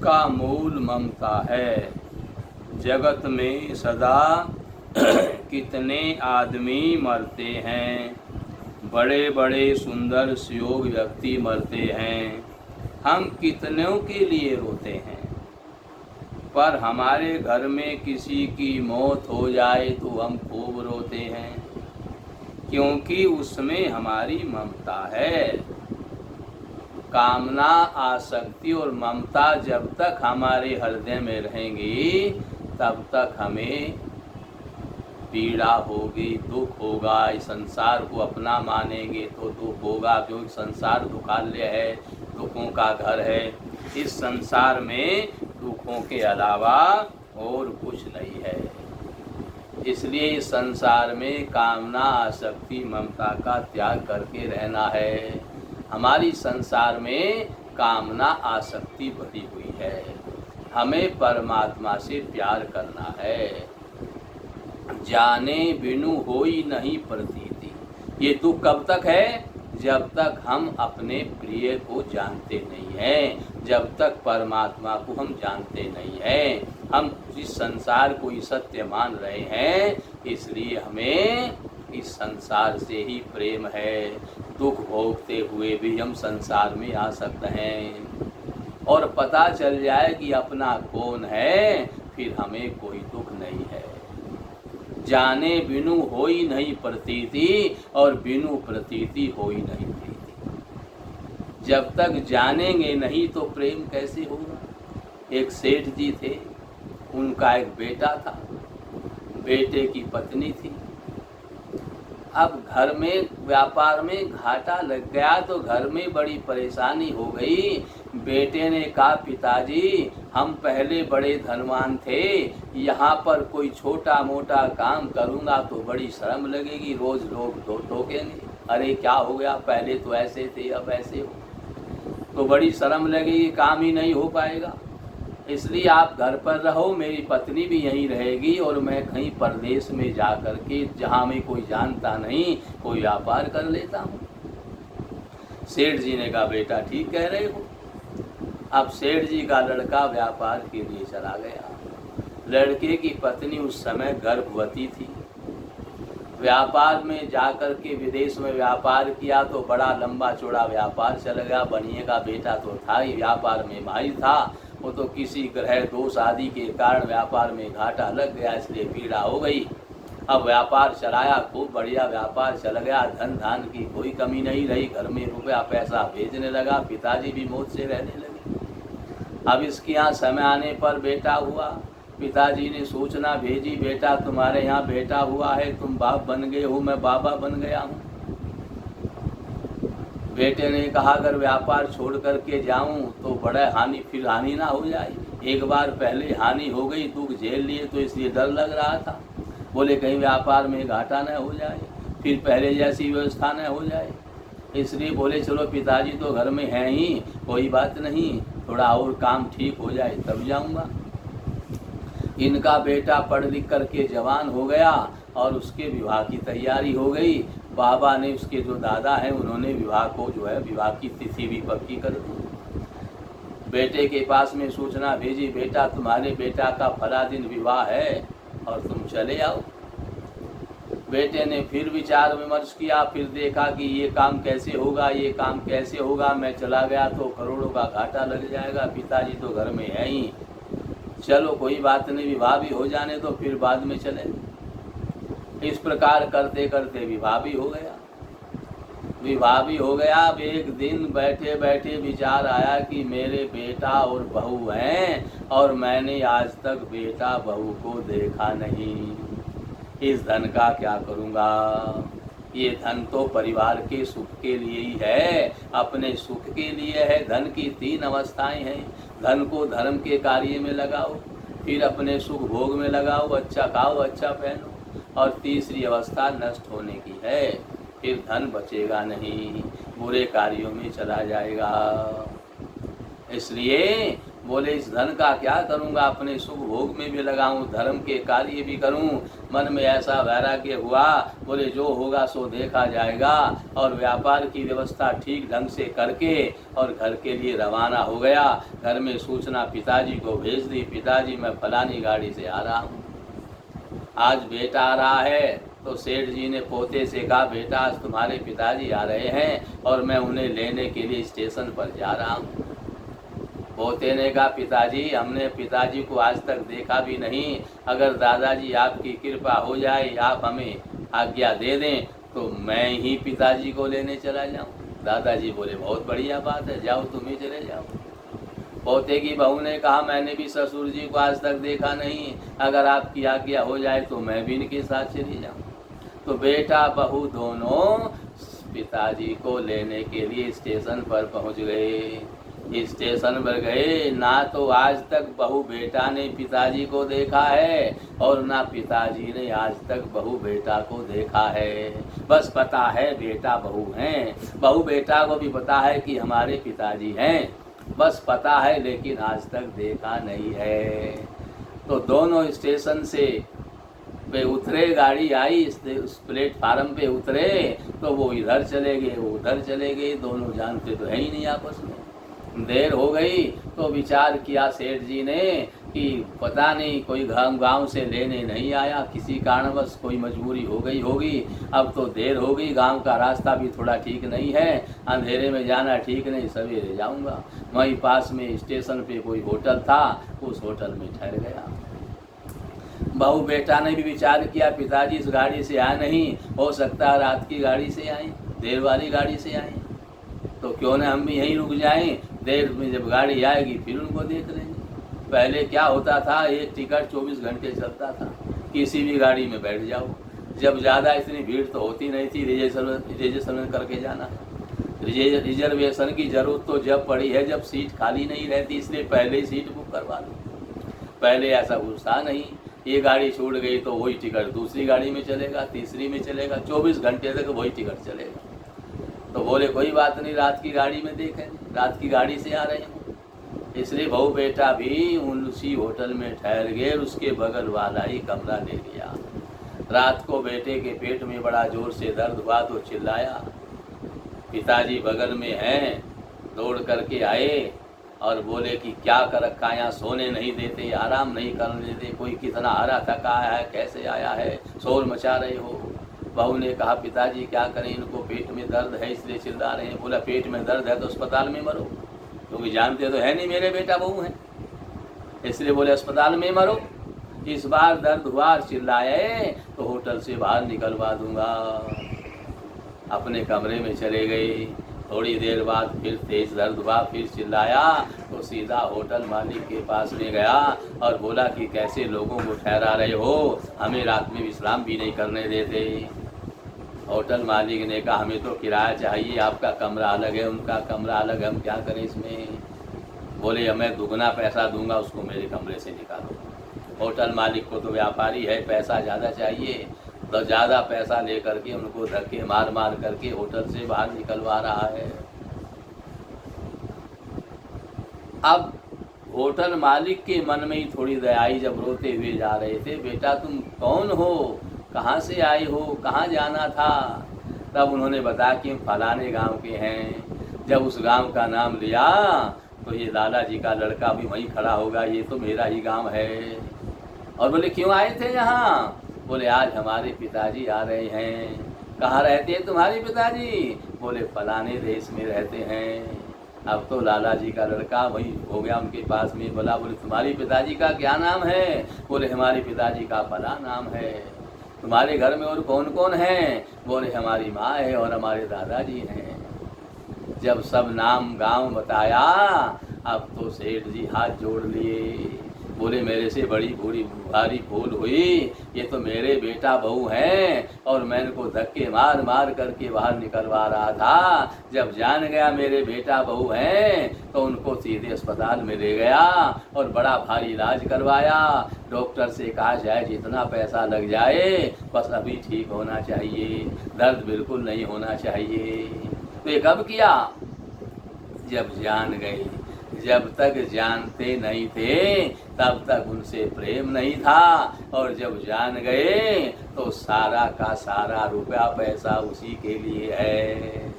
का मूल ममता है। जगत में सदा कितने आदमी मरते हैं, बड़े बड़े सुंदर सुयोग व्यक्ति मरते हैं, हम कितनों के लिए रोते हैं। पर हमारे घर में किसी की मौत हो जाए तो हम खूब रोते हैं, क्योंकि उसमें हमारी ममता है। कामना, आसक्ति और ममता जब तक हमारे हृदय में रहेंगी तब तक हमें पीड़ा होगी, दुख होगा। इस संसार को अपना मानेंगे तो दुख होगा, क्योंकि संसार दुखालय है, दुखों का घर है। इस संसार में दुखों के अलावा और कुछ नहीं है। इसलिए इस संसार में कामना, आसक्ति, ममता का त्याग करके रहना है। हमारी संसार में कामना, आसक्ति भरी हुई है। हमें परमात्मा से प्यार करना है। जाने बिनु होई नहीं प्रतीति। ये दुख कब तक है? जब तक हम अपने प्रिय को जानते नहीं हैं, जब तक परमात्मा को हम जानते नहीं हैं। हम इस संसार को ही सत्य मान रहे हैं, इसलिए हमें इस संसार से ही प्रेम है। दुख भोगते हुए भी हम संसार में आ सकते हैं, और पता चल जाए कि अपना कौन है, फिर हमें कोई दुख नहीं है। जाने बिनु होई नहीं प्रतीति, और बिनु प्रतीति होई नहीं प्रीति। जब तक जानेंगे नहीं तो प्रेम कैसे होगा। एक सेठ जी थे, उनका एक बेटा था, बेटे की पत्नी थी। अब घर में व्यापार में घाटा लग गया तो घर में बड़ी परेशानी हो गई। बेटे ने कहा, पिताजी हम पहले बड़े धनवान थे, यहाँ पर कोई छोटा मोटा काम करूँगा तो बड़ी शर्म लगेगी, रोज लोग टोकेंगे। अरे क्या हो गया, पहले तो ऐसे थे अब ऐसे हो, तो बड़ी शर्म लगेगी, काम ही नहीं हो पाएगा। इसलिए आप घर पर रहो, मेरी पत्नी भी यहीं रहेगी, और मैं कहीं परदेश में जा कर के, जहाँ मैं कोई जानता नहीं, कोई व्यापार कर लेता हूँ। सेठ जी ने कहा, बेटा ठीक कह रहे हो। अब सेठ जी का लड़का व्यापार के लिए चला गया। लड़के की पत्नी उस समय गर्भवती थी। व्यापार में जाकर के विदेश में व्यापार किया तो बड़ा लंबा चौड़ा व्यापार चल गया। बनिए का बेटा तो था ही, व्यापार में माहिर था। वो तो किसी ग्रह दोष आदि के कारण व्यापार में घाटा लग गया, इसलिए पीड़ा हो गई। अब व्यापार चलाया, खूब बढ़िया व्यापार चल गया, धन धान की कोई कमी नहीं रही। घर में रुपया पैसा भेजने लगा, पिताजी भी मौज से रहने लगे। अब इसके यहाँ समय आने पर बेटा हुआ। पिताजी ने सूचना भेजी, बेटा तुम्हारे यहाँ बेटा हुआ है, तुम बाप बन गए हो, मैं बाबा बन गया हूँ। बेटे ने कहा, अगर व्यापार छोड़ करके जाऊं तो बड़ा फिर हानि ना हो जाए। एक बार पहले हानि हो गई, दुख झेल लिए, तो इसलिए डर लग रहा था। बोले कहीं व्यापार में घाटा न हो जाए, फिर पहले जैसी व्यवस्था न हो जाए। इसलिए बोले चलो पिताजी तो घर में हैं ही, कोई बात नहीं, थोड़ा और काम ठीक हो जाए तब जाऊंगा। इनका बेटा पढ़ लिख करके जवान हो गया और उसके विवाह की तैयारी हो गई। बाबा ने, उसके जो दादा हैं, उन्होंने विवाह को जो है विवाह की तिथि भी पक्की कर दी। बेटे के पास में सूचना भेजी, बेटा तुम्हारे बेटा का फला दिन विवाह है और तुम चले आओ। बेटे ने फिर विचार विमर्श किया, फिर देखा कि ये काम कैसे होगा, ये काम कैसे होगा, मैं चला गया तो करोड़ों का घाटा लग जाएगा, पिताजी तो घर में है ही, चलो कोई बात नहीं, विवाह भी हो जाने तो फिर बाद में चले। इस प्रकार करते करते विवाह भी हो गया। विवाह भी हो गया। अब एक दिन बैठे बैठे विचार आया कि मेरे बेटा और बहू हैं और मैंने आज तक बेटा बहू को देखा नहीं, इस धन का क्या करूँगा। ये धन तो परिवार के सुख के लिए ही है, अपने सुख के लिए है। धन की तीन अवस्थाएं हैं। धन को धर्म के कार्य में लगाओ, फिर अपने सुख भोग में लगाओ, अच्छा खाओ अच्छा पहनो, और तीसरी अवस्था नष्ट होने की है, फिर धन बचेगा नहीं, बुरे कार्यों में चला जाएगा। इसलिए बोले इस धन का क्या करूँगा, अपने सुख भोग में भी लगाऊं, धर्म के कार्य भी करूं। मन में ऐसा वैराग्य हुआ, बोले जो होगा सो देखा जाएगा, और व्यापार की व्यवस्था ठीक ढंग से करके और घर के लिए रवाना हो गया। घर में सूचना पिताजी को भेज दी, पिताजी मैं फलानी गाड़ी से आ रहा हूँ, आज बेटा आ रहा है। तो सेठ जी ने पोते से कहा बेटा आज तुम्हारे पिताजी आ रहे हैं और मैं उन्हें लेने के लिए स्टेशन पर जा रहा हूँ। पोते ने कहा पिताजी हमने पिताजी को आज तक देखा भी नहीं, अगर दादाजी आपकी कृपा हो जाए, आप हमें आज्ञा दे दें तो मैं ही पिताजी को लेने चला जाऊं। दादाजी बोले बहुत बढ़िया बात है, जाओ तुम ही चले जाओ। पोते की बहू ने कहा मैंने भी ससुर जी को आज तक देखा नहीं, अगर आपकी आज्ञा हो जाए तो मैं भी इनके साथ चली जाऊं। तो बेटा बहू दोनों पिताजी को लेने के लिए स्टेशन पर पहुंच गए। स्टेशन पर गए, ना तो आज तक बहू बेटा ने पिताजी को देखा है और ना पिताजी ने आज तक बहू बेटा को देखा है। बस पता है बेटा बहू हैं, बहू बेटा को भी पता है कि हमारे पिताजी हैं, बस पता है, लेकिन आज तक देखा नहीं है। तो दोनों स्टेशन से पे उतरे, गाड़ी आई, उस प्लेटफार्म पे उतरे तो वो इधर चले गए, वो उधर चले गए, दोनों जानते तो है ही नहीं आपस में। देर हो गई तो विचार किया सेठ जी ने कि पता नहीं कोई गांव से लेने नहीं आया, किसी कारणवश कोई मजबूरी हो गई होगी। अब तो देर हो गई, गांव का रास्ता भी थोड़ा ठीक नहीं है, अंधेरे में जाना ठीक नहीं, सवेरे जाऊंगा। वहीं पास में स्टेशन पे कोई होटल था, उस होटल में ठहर गया। बहू बेटा ने भी विचार किया पिताजी इस गाड़ी से आए नहीं, हो सकता है रात की गाड़ी से आए, देर वाली गाड़ी से आए, तो क्यों न हम भी यहीं रुक जाएं, देर में जब गाड़ी आएगी फिर उनको देख लेंगे। पहले क्या होता था, एक टिकट 24 घंटे चलता था, किसी भी गाड़ी में बैठ जाओ, जब ज़्यादा इतनी भीड़ तो होती नहीं थी, रिजर्वेशन करके जाना। रिजर्वेशन की ज़रूरत तो जब पड़ी है जब सीट खाली नहीं रहती, इसलिए पहले ही सीट बुक करवा लो। पहले ऐसा कुछ था नहीं, ये गाड़ी छूट गई तो वही टिकट दूसरी गाड़ी में चलेगा, तीसरी में चलेगा, 24 घंटे तक वही टिकट चलेगा। तो बोले कोई बात नहीं, रात की गाड़ी में देखें, रात की गाड़ी से आ रहे हैं। इसलिए बहू बेटा भी उसी होटल में ठहर गए, उसके बगल वाला ही कमरा ले लिया। रात को बेटे के पेट में बड़ा जोर से दर्द हुआ तो चिल्लाया, पिताजी बगल में हैं, दौड़ करके आए और बोले कि क्या कर रखा है, यहाँ सोने नहीं देते, आराम नहीं करने देते, कोई कितना हरा थका है, कैसे आया है, शोर मचा रहे हो। बहू ने कहा पिताजी क्या करें, इनको पेट में दर्द है इसलिए चिल्ला रहे हैं। बोला पेट में दर्द है तो अस्पताल में मरो, क्योंकि जानते तो है नहीं मेरे बेटा बहू हैं, इसलिए बोले अस्पताल में मरो। इस बार दर्द हुआ, चिल्लाए तो होटल से बाहर निकलवा दूंगा। अपने कमरे में चले गए। थोड़ी देर बाद फिर तेज दर्द हुआ, फिर चिल्लाया तो सीधा होटल मालिक के पास में गया और बोला कि कैसे लोगों को ठहरा रहे हो, हमें रात में विश्राम भी नहीं करने देते। होटल मालिक ने कहा हमें तो किराया चाहिए, आपका कमरा अलग है, उनका कमरा अलग है, हम क्या करें इसमें। बोले मैं दुगना पैसा दूंगा, उसको मेरे कमरे से निकालो। होटल मालिक को तो व्यापारी है, पैसा ज़्यादा चाहिए, तो ज़्यादा पैसा लेकर के उनको धक्के मार मार करके होटल से बाहर निकलवा रहा है। अब होटल मालिक के मन में ही थोड़ी दया आई, जब रोते हुए जा रहे थे, बेटा तुम कौन हो, कहाँ से आए हो, कहाँ जाना था। तब उन्होंने बताया कि हम फलाने गांव के हैं। जब उस गांव का नाम लिया तो ये लाला जी का लड़का भी वहीं खड़ा होगा, ये तो मेरा ही गांव है। और बोले क्यों आए थे यहाँ। बोले आज हमारे पिताजी आ रहे हैं। कहाँ रहते हैं तुम्हारे पिताजी। बोले फलाने देश में रहते हैं। अब तो लाला जी का लड़का वही हो गया उनके पास में। बोला बोले तुम्हारे पिताजी का क्या नाम है। बोले हमारे पिताजी का फला नाम है। तुम्हारे घर में और कौन कौन है। बोले हमारी माँ है और हमारे दादाजी हैं। जब सब नाम गांव बताया, अब तो सेठ जी हाथ जोड़ लिए। बोले मेरे से बड़ी बूढ़ी भारी भूल हुई, ये तो मेरे बेटा बहू हैं और मैं इनको धक्के मार मार करके बाहर निकलवा रहा था। जब जान गया मेरे बेटा बहू हैं तो उनको सीधे अस्पताल में ले गया और बड़ा भारी इलाज करवाया। डॉक्टर से कहा जाए जितना पैसा लग जाए, बस अभी ठीक होना चाहिए, दर्द बिल्कुल नहीं होना चाहिए। तो ये कब किया, जब जान गई। जब तक जानते नहीं थे तब तक उनसे प्रेम नहीं था, और जब जान गए तो सारा का सारा रुपया पैसा उसी के लिए है।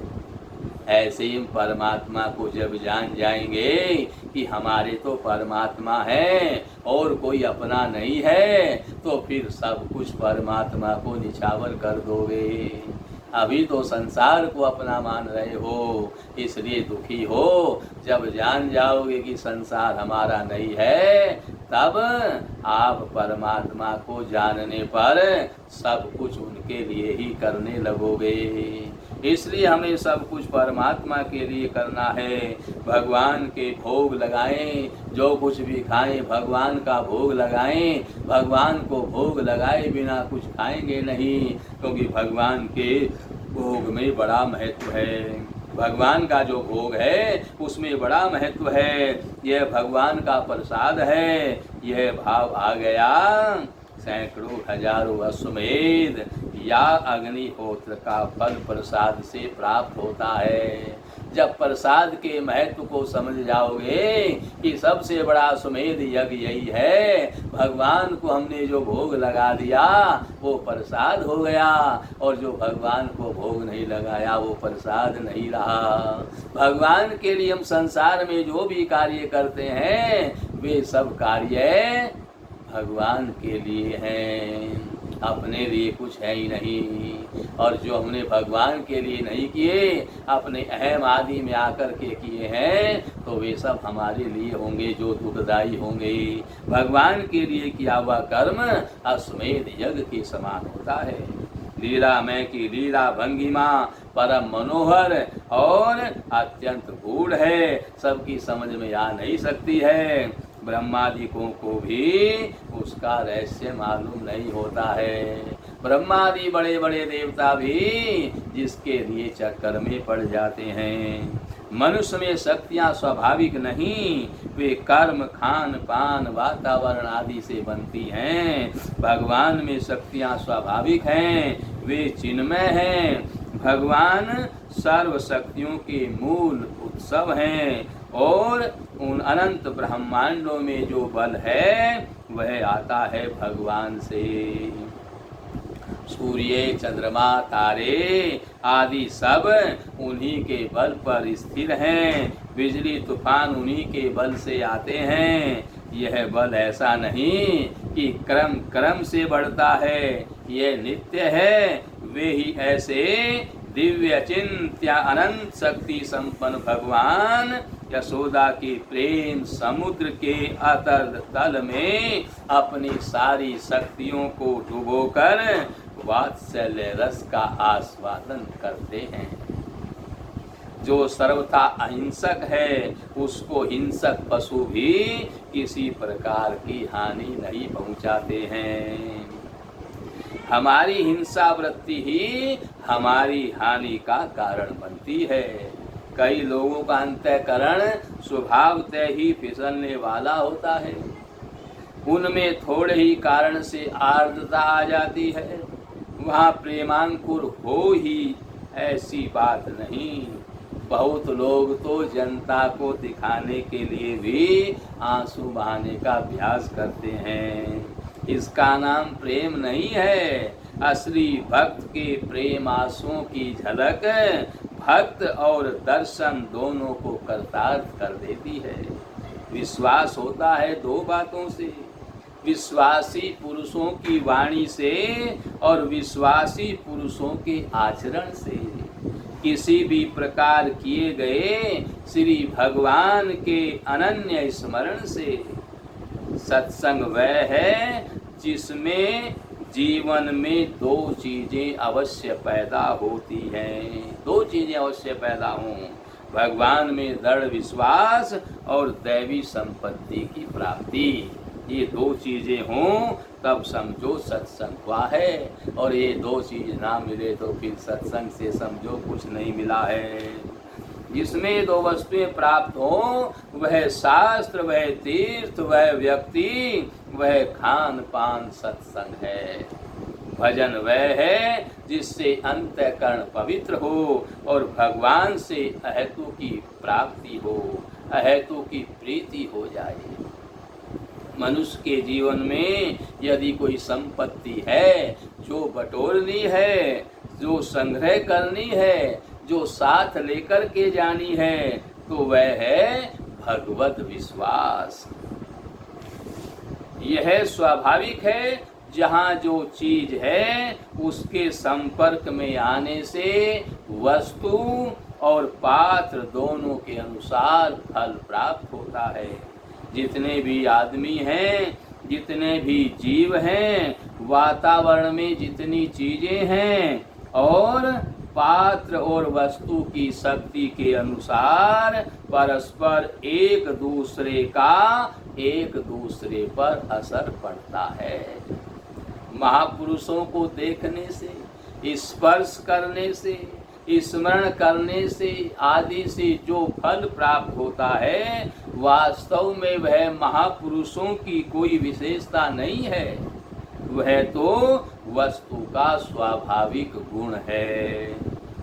ऐसे ही परमात्मा को जब जान जाएंगे कि हमारे तो परमात्मा है और कोई अपना नहीं है, तो फिर सब कुछ परमात्मा को निछावर कर दोगे। अभी तो संसार को अपना मान रहे हो, इसलिए दुखी हो। जब जान जाओगे कि संसार हमारा नहीं है, तब आप परमात्मा को जानने पर सब कुछ उनके लिए ही करने लगोगे। इसलिए हमें सब कुछ परमात्मा के लिए करना है। भगवान के भोग लगाएं, जो कुछ भी खाएं भगवान का भोग लगाएं। भगवान को भोग लगाए बिना कुछ खाएंगे नहीं, क्योंकि भगवान के भोग में बड़ा महत्व है। भगवान का जो भोग है उसमें बड़ा महत्व है। यह भगवान का प्रसाद है। यह भाव आ गया, सैकड़ों हजारों अश्वमेध या अग्निहोत्र का फल प्रसाद से प्राप्त होता है। जब प्रसाद के महत्व को समझ जाओगे कि सबसे बड़ा अश्वमेध यज्ञ यही है, भगवान को हमने जो भोग लगा दिया वो प्रसाद हो गया, और जो भगवान को भोग नहीं लगाया वो प्रसाद नहीं रहा। भगवान के लिए हम संसार में जो भी कार्य करते हैं वे सब कार्य भगवान के लिए हैं, अपने लिए कुछ है ही नहीं। और जो हमने भगवान के लिए नहीं किए, अपने अहम आदि में आकर के किए हैं, तो वे सब हमारे लिए होंगे जो दुखदायी होंगे। भगवान के लिए किया हुआ कर्म अश्वमेध यज्ञ के समान होता है। लीलामय की लीला भंगिमा परम मनोहर और अत्यंत गूढ़ है, सबकी समझ में आ नहीं सकती है। ब्रह्मादिकों को भी उसका रहस्य मालूम नहीं होता है। ब्रह्मादि बड़े बड़े देवता भी जिसके लिए चक्कर में पड़ जाते हैं। मनुष्य में शक्तियाँ स्वाभाविक नहीं, वे कर्म, खान पान, वातावरण आदि से बनती हैं। भगवान में शक्तियाँ स्वाभाविक हैं, वे चिन्मय हैं। भगवान सर्व शक्तियों के मूल उत्सव हैं, और उन अनंत ब्रह्मांडों में जो बल है वह आता है भगवान से। सूर्य, चंद्रमा, तारे आदि सब उन्हीं के बल पर स्थिर हैं। बिजली तूफान उन्हीं के बल से आते हैं। यह बल ऐसा नहीं कि क्रम क्रम से बढ़ता है, यह नित्य है। वे ही ऐसे दिव्य चिंत्य अनंत शक्ति संपन्न भगवान यशोदा के प्रेम समुद्र के अतल तल में अपनी सारी शक्तियों को डुबोकर वात्सल्य रस का आस्वादन करते हैं। जो सर्वथा अहिंसक है उसको हिंसक पशु भी किसी प्रकार की हानि नहीं पहुंचाते हैं। हमारी हिंसा वृत्ति ही हमारी हानि का कारण बनती है। कई लोगों का अंतःकरण स्वभावतः ही फिसलने वाला होता है। उनमें थोड़े ही कारण से आर्द्रता आ जाती है, वहाँ प्रेमांकुर हो ही ऐसी बात नहीं। बहुत लोग तो जनता को दिखाने के लिए भी आंसू बहाने का अभ्यास करते हैं। इसका नाम प्रेम नहीं है। असली भक्त के प्रेम आंसुओं की झलक भक्त और दर्शन दोनों को कर्तार्थ कर देती है। विश्वास होता है दो बातों से, विश्वासी पुरुषों की वाणी से और विश्वासी पुरुषों के आचरण से। किसी भी प्रकार किए गए श्री भगवान के अनन्य स्मरण से। सत्संग वह है जिसमें जीवन में दो चीजें अवश्य पैदा होती हैं। दो चीजें अवश्य पैदा हों, भगवान में दृढ़ विश्वास और दैवी संपत्ति की प्राप्ति। ये दो चीजें हों तब समझो सत्संग हुआ है, और ये दो चीज ना मिले तो फिर सत्संग से समझो कुछ नहीं मिला है। जिसमें दो वस्तुएं प्राप्त हों वह शास्त्र, वह तीर्थ, वह व्यक्ति, वह खान पान सत्संग है। भजन वह है जिससे अंतःकरण पवित्र हो और भगवान से अहेतु की प्राप्ति हो। अहेतु की प्रीति हो जाए। मनुष्य के जीवन में यदि कोई संपत्ति है जो बटोरनी है, जो संग्रह करनी है, जो साथ लेकर के जानी है, तो वह है भगवत विश्वास। यह स्वाभाविक है, जहाँ जो चीज है उसके संपर्क में आने से वस्तु और पात्र दोनों के अनुसार फल प्राप्त होता है। जितने भी आदमी हैं, जितने भी जीव हैं, वातावरण में जितनी चीजें हैं और पात्र और वस्तु की शक्ति के अनुसार परस्पर एक दूसरे का एक दूसरे पर असर पड़ता है। महापुरुषों को देखने से, स्पर्श करने से, स्मरण करने से आदि से जो फल प्राप्त होता है, वास्तव में वह महापुरुषों की कोई विशेषता नहीं है, वह तो वस्तु का स्वाभाविक गुण है।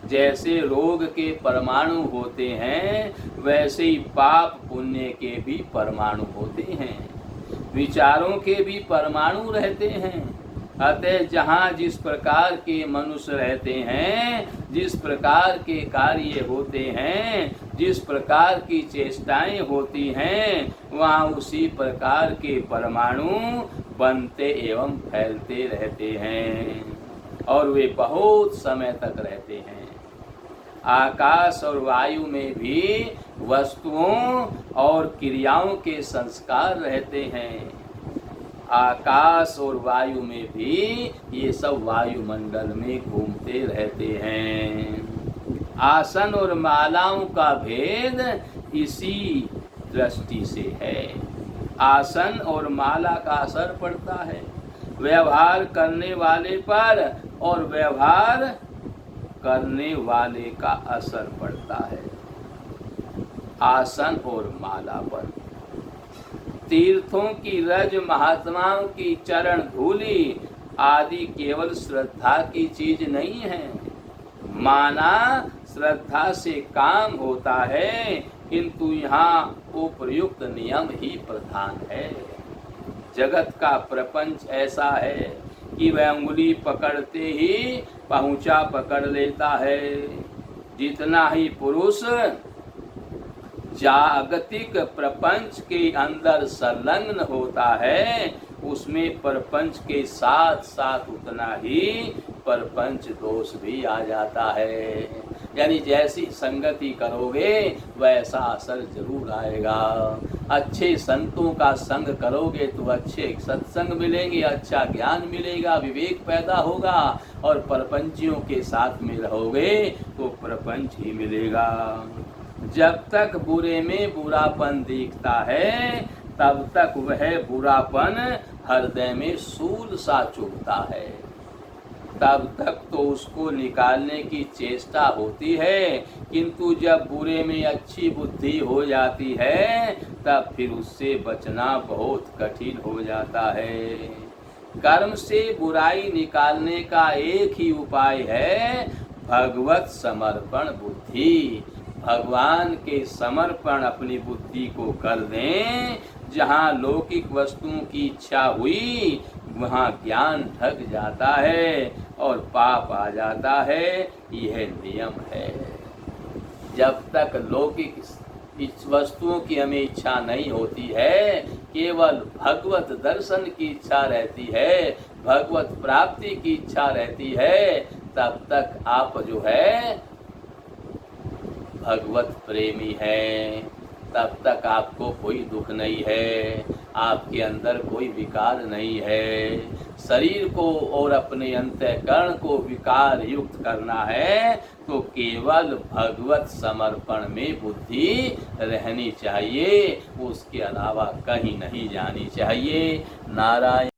जैसे रोग के परमाणु होते हैं, वैसे ही पाप पुण्य के भी परमाणु होते हैं, विचारों के भी परमाणु रहते हैं। अतः जहाँ जिस प्रकार के मनुष्य रहते हैं, जिस प्रकार के कार्य होते हैं, जिस प्रकार की चेष्टाएं होती हैं, वहाँ उसी प्रकार के परमाणु बनते एवं फैलते रहते हैं और वे बहुत समय तक रहते हैं। आकाश और वायु में भी वस्तुओं और क्रियाओं के संस्कार रहते हैं। आकाश और वायु में भी ये सब वायुमंडल में घूमते रहते हैं। आसन और मालाओं का भेद इसी दृष्टि से है। आसन और माला का असर पड़ता है व्यवहार करने वाले पर और व्यवहार करने वाले का असर पड़ता है आसन और माला पर। तीर्थों की रज, महात्माओं की चरण धूली आदि केवल श्रद्धा की चीज नहीं है। माना श्रद्धा से काम होता है, किंतु यहाँ उपयुक्त नियम ही प्रधान है। जगत का प्रपंच ऐसा है कि वह उंगली पकड़ते ही पहुँचा पकड़ लेता है। जितना ही पुरुष जागतिक प्रपंच के अंदर संलग्न होता है, उसमें प्रपंच के साथ साथ उतना ही प्रपंच दोष भी आ जाता है। यानी जैसी संगति करोगे वैसा असर जरूर आएगा। अच्छे संतों का संग करोगे तो अच्छे सत्संग मिलेंगे, अच्छा ज्ञान मिलेगा, विवेक पैदा होगा, और प्रपंचियों के साथ में रहोगे तो प्रपंच ही मिलेगा। जब तक बुरे में बुरापन दिखता है, तब तक वह बुरापन हृदय में सूल सा चुभता है। तब तक तो उसको निकालने की चेष्टा होती है, किंतु जब बुरे में अच्छी बुद्धि हो जाती है, तब फिर उससे बचना बहुत कठिन हो जाता है। कर्म से बुराई निकालने का एक ही उपाय है, भगवत समर्पण बुद्धि। भगवान के समर्पण अपनी बुद्धि को कर दें। जहाँ लौकिक वस्तुओं की इच्छा हुई, वहाँ ज्ञान ढक जाता है और पाप आ जाता है। यह नियम है। जब तक लौकिक इस वस्तुओं की हमें इच्छा नहीं होती है, केवल भगवत दर्शन की इच्छा रहती है, भगवत प्राप्ति की इच्छा रहती है, तब तक आप जो है भगवत प्रेमी है। तब तक आपको कोई दुख नहीं है, आपके अंदर कोई विकार नहीं है। शरीर को और अपने अंतःकरण को विकार युक्त करना है तो केवल भगवत समर्पण में बुद्धि रहनी चाहिए, उसके अलावा कहीं नहीं जानी चाहिए। नारायण।